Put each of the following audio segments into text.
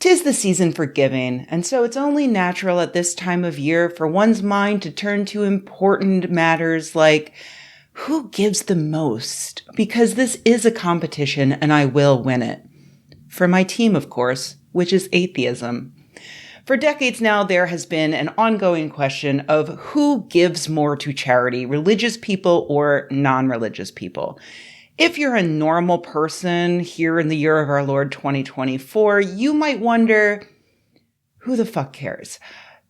'Tis the season for giving, and so it's only natural at this time of year for one's mind to turn to important matters like who gives the most, because this is a competition and I will win it. For my team, of course, which is atheism. For decades now, there has been an ongoing question of who gives more to charity, religious people or non-religious people. If you're a normal person here in the year of our Lord 2024, you might wonder, who the fuck cares?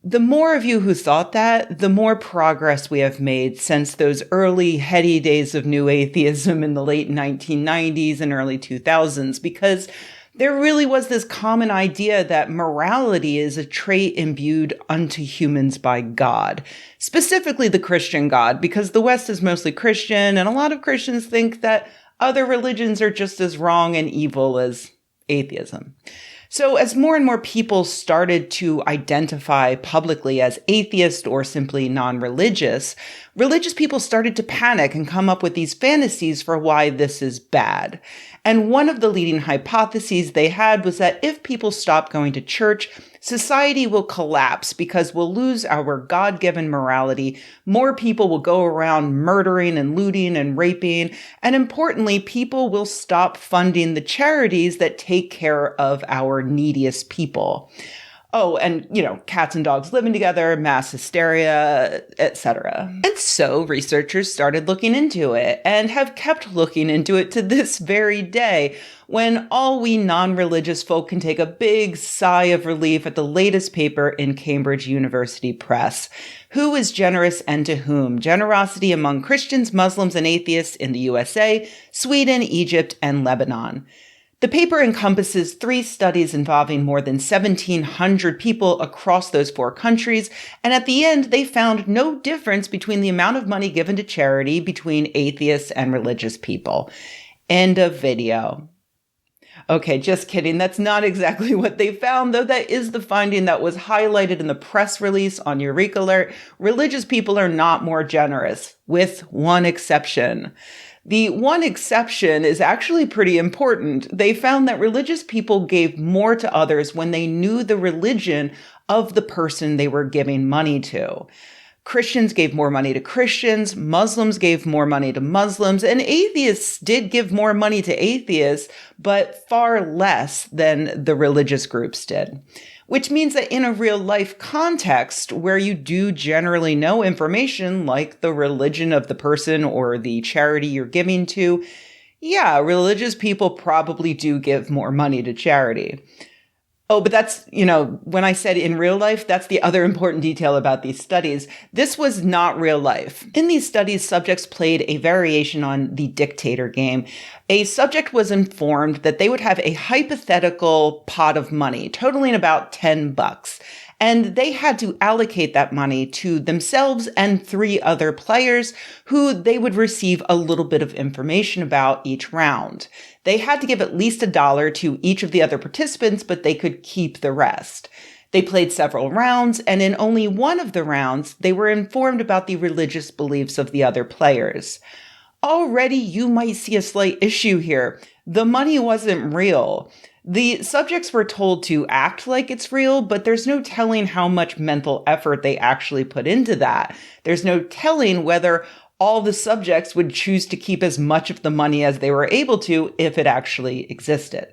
The more of you who thought that, the more progress we have made since those early heady days of new atheism in the late 1990s and early 2000s, because there really was this common idea that morality is a trait imbued unto humans by God, specifically the Christian God, because the West is mostly Christian, and a lot of Christians think that other religions are just as wrong and evil as atheism. So as more and more people started to identify publicly as atheist or simply non-religious, religious people started to panic and come up with these fantasies for why this is bad. And one of the leading hypotheses they had was that if people stop going to church, society will collapse because we'll lose our God-given morality. More people will go around murdering and looting and raping. And importantly, people will stop funding the charities that take care of our neediest people. Oh, and, cats and dogs living together, mass hysteria, etc. And so researchers started looking into it and have kept looking into it to this very day, when all we non-religious folk can take a big sigh of relief at the latest paper in Cambridge University Press. Who is generous and to whom? Generosity among Christians, Muslims, and atheists in the USA, Sweden, Egypt, and Lebanon. The paper encompasses 3 studies involving more than 1,700 people across those 4 countries, and at the end, they found no difference between the amount of money given to charity between atheists and religious people. End of video. Okay, just kidding. That's not exactly what they found, though that is the finding that was highlighted in the press release on Eureka Alert. Religious people are not more generous, with one exception. The one exception is actually pretty important. They found that religious people gave more to others when they knew the religion of the person they were giving money to. Christians gave more money to Christians, Muslims gave more money to Muslims, and atheists did give more money to atheists, but far less than the religious groups did. Which means that in a real life context where you do generally know information like the religion of the person or the charity you're giving to, yeah, religious people probably do give more money to charity. Oh, but that's, when I said in real life, that's the other important detail about these studies. This was not real life. In these studies, subjects played a variation on the dictator game. A subject was informed that they would have a hypothetical pot of money totaling about $10. And they had to allocate that money to themselves and 3 other players who they would receive a little bit of information about each round. They had to give at least $1 to each of the other participants, but they could keep the rest. They played several rounds, and in only one of the rounds, they were informed about the religious beliefs of the other players. Already, you might see a slight issue here. The money wasn't real. The subjects were told to act like it's real, but there's no telling how much mental effort they actually put into that. There's no telling whether all the subjects would choose to keep as much of the money as they were able to if it actually existed.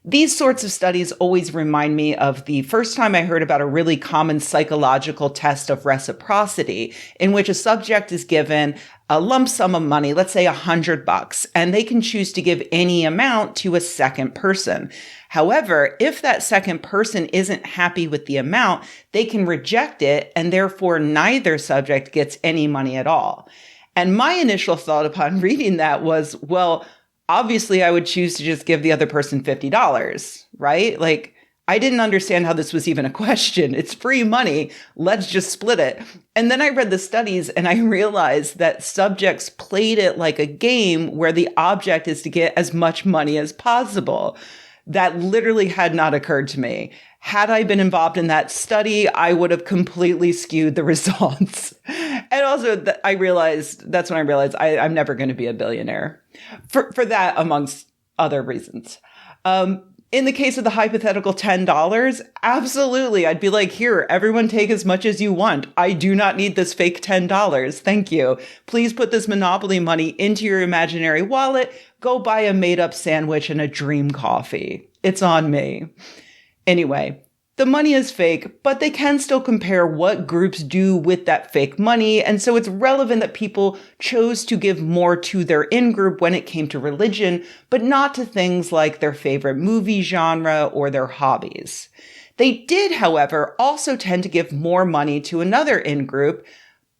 These sorts of studies always remind me of the first time I heard about a really common psychological test of reciprocity, in which a subject is given a lump sum of money, let's say $100, and they can choose to give any amount to a second person. However, if that second person isn't happy with the amount, they can reject it, and therefore neither subject gets any money at all. And my initial thought upon reading that was, well, obviously I would choose to just give the other person $50, right? Like, I didn't understand how this was even a question. It's free money. Let's just split it. And then I read the studies and I realized that subjects played it like a game where the object is to get as much money as possible. That literally had not occurred to me. Had I been involved in that study, I would have completely skewed the results. And also, that's when I realized I'm never going to be a billionaire for that, amongst other reasons. In the case of the hypothetical $10, absolutely. I'd be like, here, everyone take as much as you want. I do not need this fake $10. Thank you. Please put this Monopoly money into your imaginary wallet. Go buy a made-up sandwich and a dream coffee. It's on me. Anyway, the money is fake, but they can still compare what groups do with that fake money. And so it's relevant that people chose to give more to their in-group when it came to religion, but not to things like their favorite movie genre or their hobbies. They did, however, also tend to give more money to another in-group,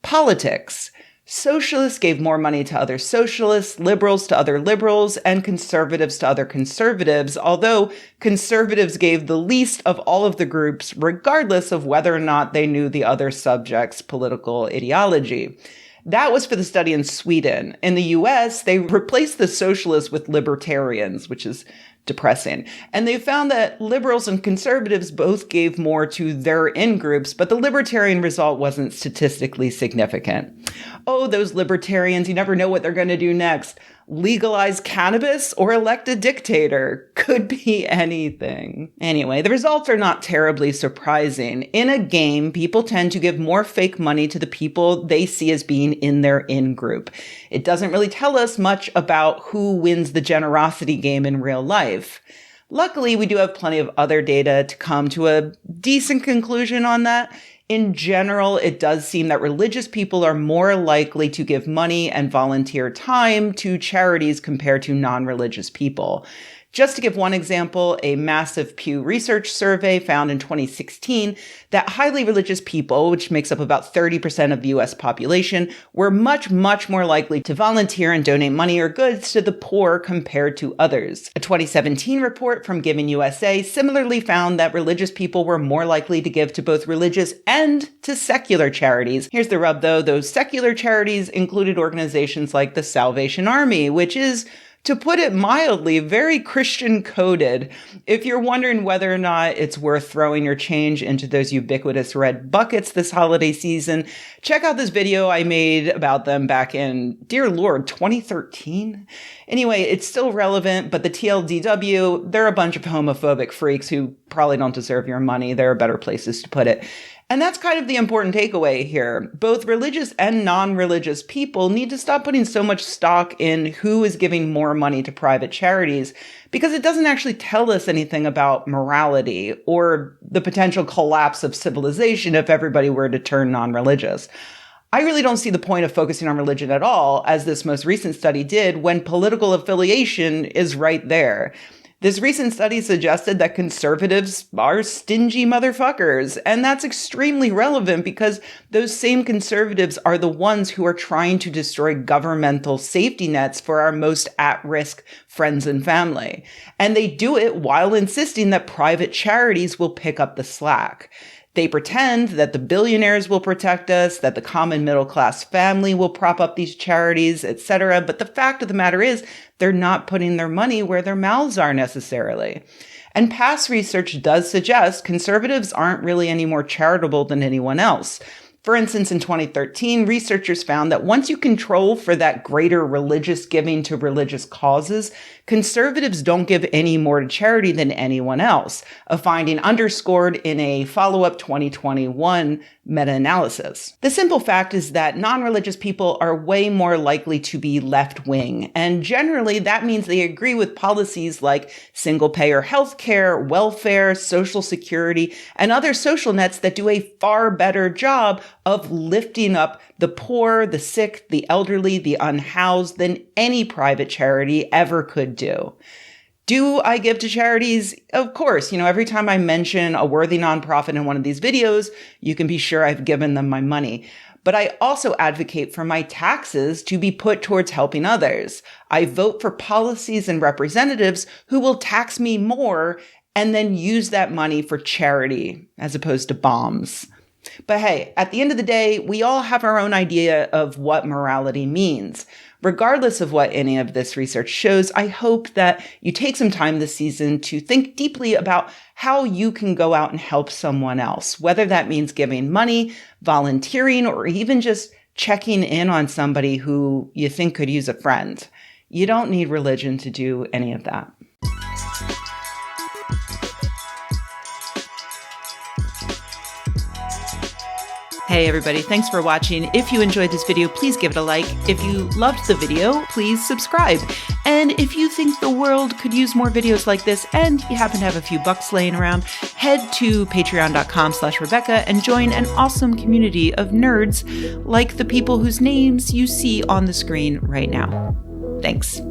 politics. Socialists gave more money to other socialists, liberals to other liberals, and conservatives to other conservatives, although conservatives gave the least of all of the groups, regardless of whether or not they knew the other subject's political ideology. That was for the study in Sweden. In the US, they replaced the socialists with libertarians, which is depressing. And they found that liberals and conservatives both gave more to their in-groups, but the libertarian result wasn't statistically significant. Oh, those libertarians, you never know what they're going to do next. Legalize cannabis or elect a dictator. Could be anything. Anyway, the results are not terribly surprising. In a game, people tend to give more fake money to the people they see as being in their in-group. It doesn't really tell us much about who wins the generosity game in real life. Luckily, we do have plenty of other data to come to a decent conclusion on that. In general, it does seem that religious people are more likely to give money and volunteer time to charities compared to non-religious people. Just to give one example, a massive Pew Research survey found in 2016 that highly religious people, which makes up about 30% of the US population, were much, much more likely to volunteer and donate money or goods to the poor compared to others. A 2017 report from Giving USA similarly found that religious people were more likely to give to both religious and to secular charities. Here's the rub, though. Those secular charities included organizations like the Salvation Army, which is, to put it mildly, very Christian coded. If you're wondering whether or not it's worth throwing your change into those ubiquitous red buckets this holiday season, check out this video I made about them back in, dear Lord, 2013? Anyway, it's still relevant, but the TLDW, they're a bunch of homophobic freaks who probably don't deserve your money. There are better places to put it. And that's kind of the important takeaway here. Both religious and non-religious people need to stop putting so much stock in who is giving more money to private charities, because it doesn't actually tell us anything about morality or the potential collapse of civilization if everybody were to turn non-religious. I really don't see the point of focusing on religion at all, as this most recent study did, when political affiliation is right there. This recent study suggested that conservatives are stingy motherfuckers, and that's extremely relevant because those same conservatives are the ones who are trying to destroy governmental safety nets for our most at-risk friends and family. And they do it while insisting that private charities will pick up the slack. They pretend that the billionaires will protect us, that the common middle-class family will prop up these charities, etc. But the fact of the matter is, they're not putting their money where their mouths are necessarily. And past research does suggest conservatives aren't really any more charitable than anyone else. For instance, in 2013, researchers found that once you control for that greater religious giving to religious causes, conservatives don't give any more to charity than anyone else, a finding underscored in a follow-up 2021 meta-analysis. The simple fact is that non-religious people are way more likely to be left-wing, and generally that means they agree with policies like single-payer healthcare, welfare, social security, and other social nets that do a far better job of lifting up the poor, the sick, the elderly, the unhoused than any private charity ever could do. Do I give to charities? Of course. Every time I mention a worthy nonprofit in one of these videos, you can be sure I've given them my money. But I also advocate for my taxes to be put towards helping others. I vote for policies and representatives who will tax me more and then use that money for charity as opposed to bombs. But hey, at the end of the day, we all have our own idea of what morality means. Regardless of what any of this research shows, I hope that you take some time this season to think deeply about how you can go out and help someone else, whether that means giving money, volunteering, or even just checking in on somebody who you think could use a friend. You don't need religion to do any of that. Hey everybody, thanks for watching. If you enjoyed this video, please give it a like. If you loved the video, please subscribe. And if you think the world could use more videos like this and you happen to have a few bucks laying around, head to patreon.com/Rebecca and join an awesome community of nerds like the people whose names you see on the screen right now. Thanks.